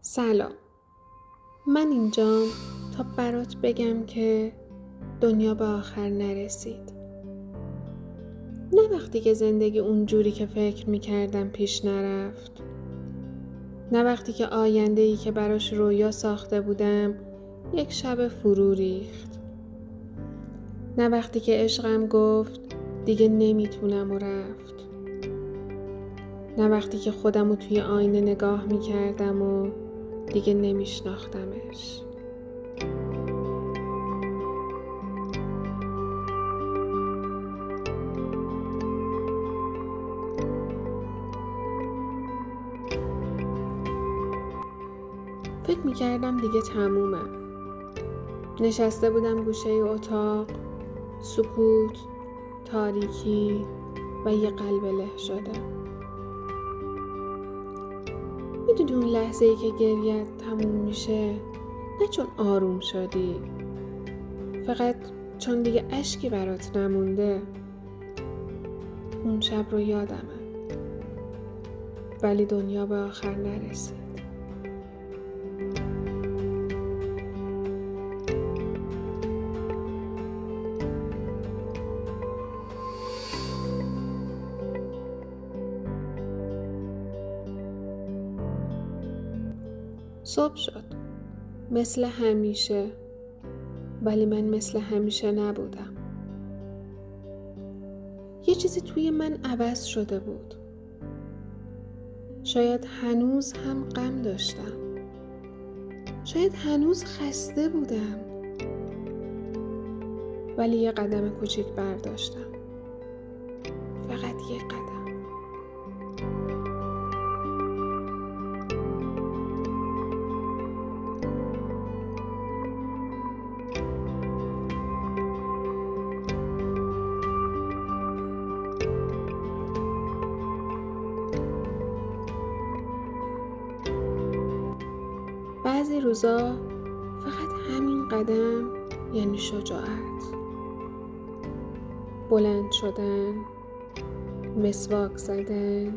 سلام، من اینجام تا برات بگم که دنیا به آخر نرسید. نه وقتی که زندگی اونجوری که فکر میکردم پیش نرفت. نه وقتی که آینده‌ای که براش رویا ساخته بودم یک شب فرو ریخت. نه وقتی که عشقم گفت دیگه نمیتونم و رفت. نه وقتی که خودمو توی آینه نگاه میکردم و دیگه نمیشناختمش. فکر میکردم دیگه تمومم. نشسته بودم گوشه اتاق، سکوت، تاریکی و یه قلب له شده. میدونی اون لحظه ای که گریت تموم میشه، نه چون آروم شدی، فقط چون دیگه اشکی برات نمونده. اون شب رو یادمه، ولی دنیا به آخر نرسید. صبح شد، مثل همیشه، ولی من مثل همیشه نبودم. یه چیزی توی من عوض شده بود. شاید هنوز هم غم داشتم. شاید هنوز خسته بودم. ولی یه قدم کوچیک برداشتم. فقط یه قدم. بعضی روزا فقط همین قدم یعنی شجاعت. بلند شدن، مسواک زدن،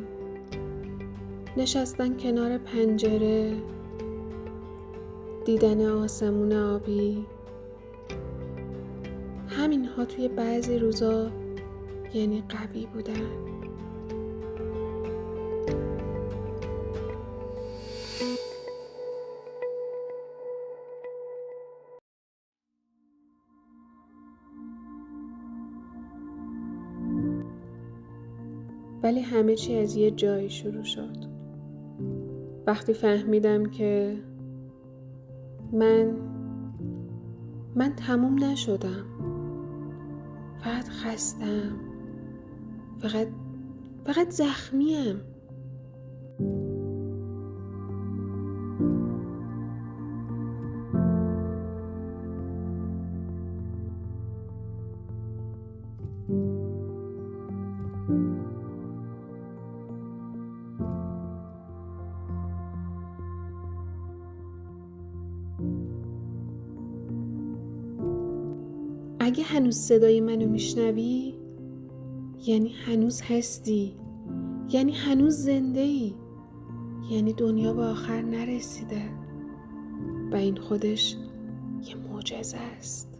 نشستن کنار پنجره، دیدن آسمون آبی. همینها توی بعضی روزا یعنی قوی بودن. ولی همه چی از یه جایی شروع شد. وقتی فهمیدم که من تموم نشدم. فقط خستم. فقط زخمیم. اگه هنوز صدای منو میشنوی، یعنی هنوز هستی، یعنی هنوز زنده‌ای، یعنی دنیا به آخر نرسیده و این خودش یه معجزه است.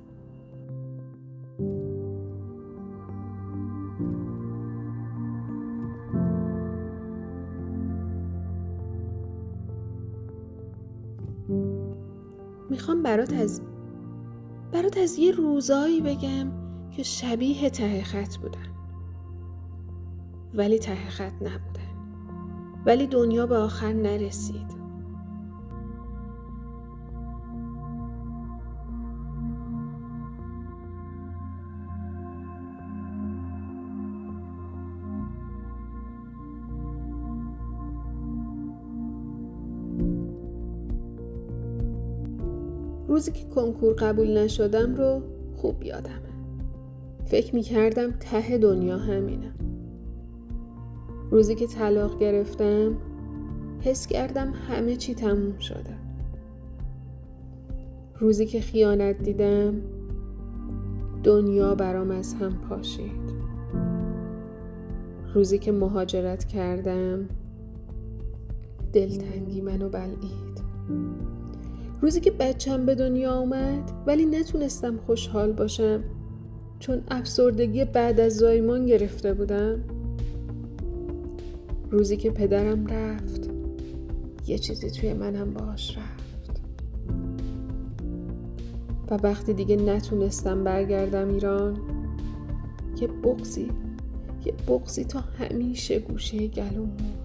میخوام برات از یه روزایی بگم که شبیه ته خط بودن، ولی ته خط نبودن، ولی دنیا به آخر نرسید. روزی که کنکور قبول نشدم رو خوب یادمه. فکر میکردم ته دنیا همینه. روزی که طلاق گرفتم حس کردم همه چی تموم شده. روزی که خیانت دیدم دنیا برام از هم پاشید. روزی که مهاجرت کردم دلتنگی منو بلعید. روزی که بچم به دنیا آمد ولی نتونستم خوشحال باشم چون افسردگی بعد از زایمان گرفته بودم. روزی که پدرم رفت یه چیزی توی منم باهاش رفت. و وقتی دیگه نتونستم برگردم ایران، یه بغضی تا همیشه گوشه گلوم موند.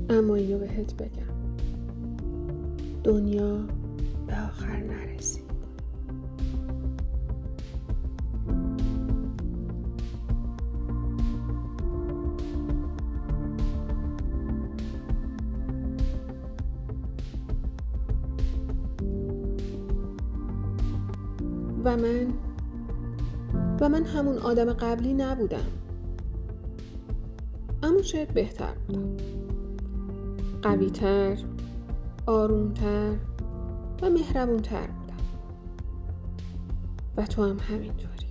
اما اینو بهت بگم، دنیا به آخر نرسید. و من همون آدم قبلی نبودم، اما شاید بهتر بودم، قوی‌تر، آرومتر و مهربونتر بودم. و تو هم همینطوری.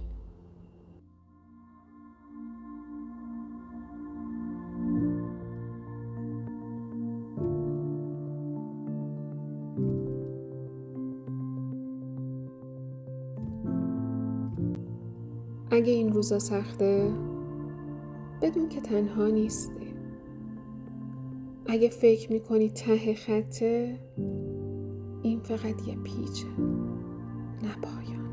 اگه این روزا سخته، بدون که تنها نیستی. اگه فکر میکنی ته خطه، این فقط یه پیچه، نه پایان.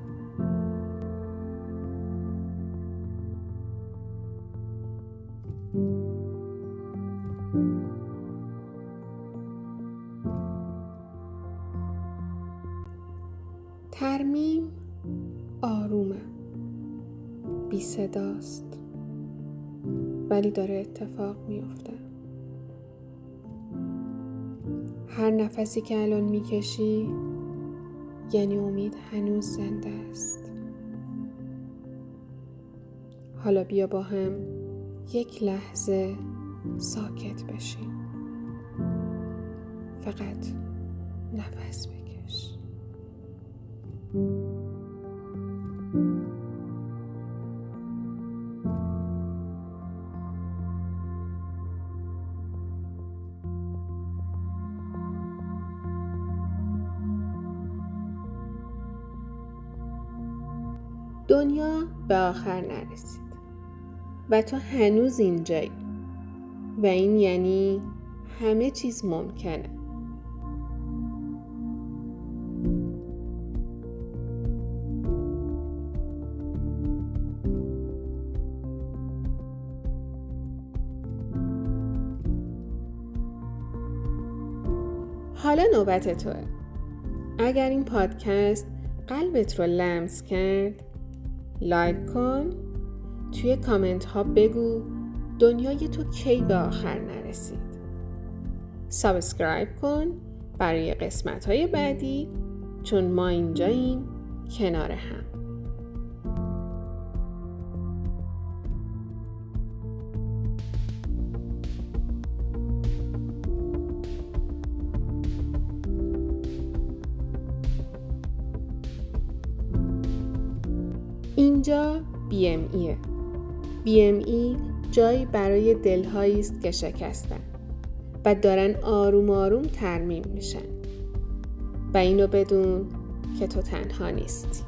ترمیم آرومه، بی صداست، ولی داره اتفاق میفته. هر نفسی که الان میکشی یعنی امید هنوز زنده است. حالا بیا با هم یک لحظه ساکت بشیم. فقط نفس بکش. دنیا به آخر نرسید و تو هنوز اینجایی و این یعنی همه چیز ممکنه. حالا نوبت توه. اگر این پادکست قلبت رو لمس کرد، لایک کن، توی کامنت ها بگو دنیای تو کی به آخر نرسید. سابسکرایب کن برای قسمت های بعدی، چون ما اینجاییم کنار هم. اینجا BMEه. BME جایی برای دلهایی است که شکستن و دارن آروم آروم ترمیم میشن. و اینو بدون که تو تنها نیستی.